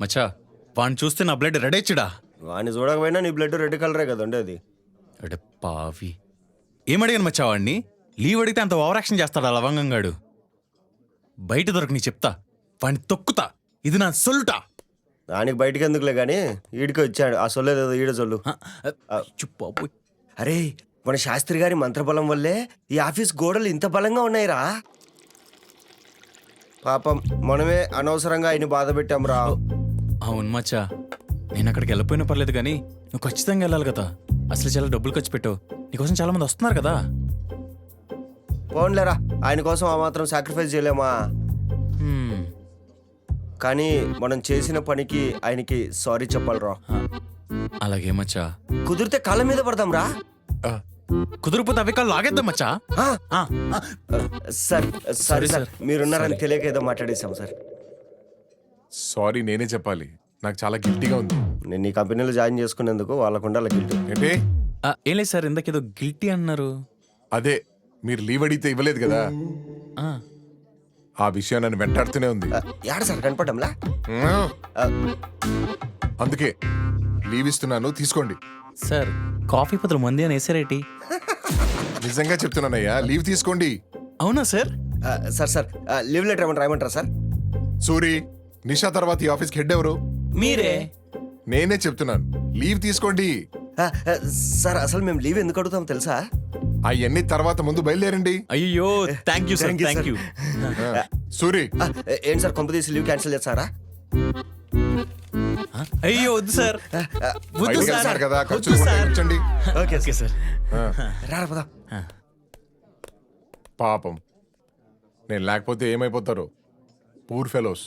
మచ్చా వాడిని చూస్తే నా బ్లడ్ రెడ్ ఇచ్చడా. వాడిని చూడకపోయినా నీ బ్లడ్ రెడ్ కలరే కదండి అది. అడే పావి, ఏమడిగాను మచ్చా వాడిని? లీవ్ అడిగితే అంత ఓవర్ యాక్షన్ చేస్తాడా లవంగంగాడు? బయట దొరకని చెప్తా, వాడిని తొక్కుతా. ఇది నా సొల్లుటా. దానికి బయటికి ఎందుకులే కానీ ఈడికి వచ్చాడు ఆ సొల్లేదో ఈడ సొల్లు. చుప్పు. అరే మన శాస్త్రి గారి మంత్రబలం వల్లే ఈ ఆఫీస్ గోడలు ఇంత బలంగా ఉన్నాయిరా. పాపం మనమే అనవసరంగా ఆయన బాధ పెట్టాం రా. అవును మచ్చా, నేను అక్కడికి వెళ్ళిపోయినా పర్లేదు కానీ నువ్వు ఖచ్చితంగా వెళ్ళాలి కదా. అసలు చాలా డబ్బులు ఖర్చు పెట్టావు, నీకోసం చాలా మంది వస్తున్నారు కదా. పోన్లేరా, ఆయన కోసం ఆ మాత్రం సాక్రిఫైస్ చేయలేమా? కానీ మనం చేసిన పనికి ఆయనకి సారీ చెప్పాలిరా. అలాగే మచ్చా. కుదిరితే కాళ్ళ మీద పడదాం రా. కుదిరిపోతే అవి కాళ్ళు లాగేద్దాం మచ్చా. సార్ సారీ సార్, మీరున్నారని తెలియక ఏదో మాట్లాడేశాం సార్. సారీ నేనే చెప్పాలి, నాకు చాలా గిల్టీగా ఉంది. నేను ఈ కంపెనీలో జాయిన్ చేసుకునేందుకు వాళ్ళకుండా అలా గిల్టీ. ఏంటి? ఏం లేదు సార్, ఇందాకేదో గిల్టీ అన్నారు. అదే మీరు లీవ్ అడిగితే ఇవ్వలేదు కదా, ఆ విషయం నన్ను వెంటాడుతూనే ఉంది. యాడ సార్ కనపడంలా? అందుకే లీవ్ ఇస్తున్నాను, తీసుకోండి. సార్ కాఫీ పత్రం మంది అని వేసారేటి? నిజంగా చెప్తున్నానయ్యా, లీవ్ తీసుకోండి. అవునా sir? Sir sir leave letter ఏమన్నా రాయమంటారా సార్? సూరి, నిషా తర్వాత ఈ ఆఫీస్కి హెడ్ ఎవరు? మీరే. నేనే చెప్తున్నాను, లీవ్ తీసుకోండి. సార్ అసలు మేము లీవ్ ఎందుకు అడుగుతాం తెలుసా? అవన్నీ తర్వాత, ముందు బయలుదేరండి. అయ్యో thank you sir, thank you. Suri, ఏంటి సార్ కొంప తీసి లీవ్ క్యాన్సిల్ చేస్తారా? అయ్యో వద్దు సార్, వద్దు బయటికి సార్. వెళ్తున్నారు కదా, వద్దు ఖర్చులు సార్. కూర్చోండి. Okay okay sir. రారా పదా. పాపం, నేను లేకపోతే ఏమైపోతారో. Poor fellows.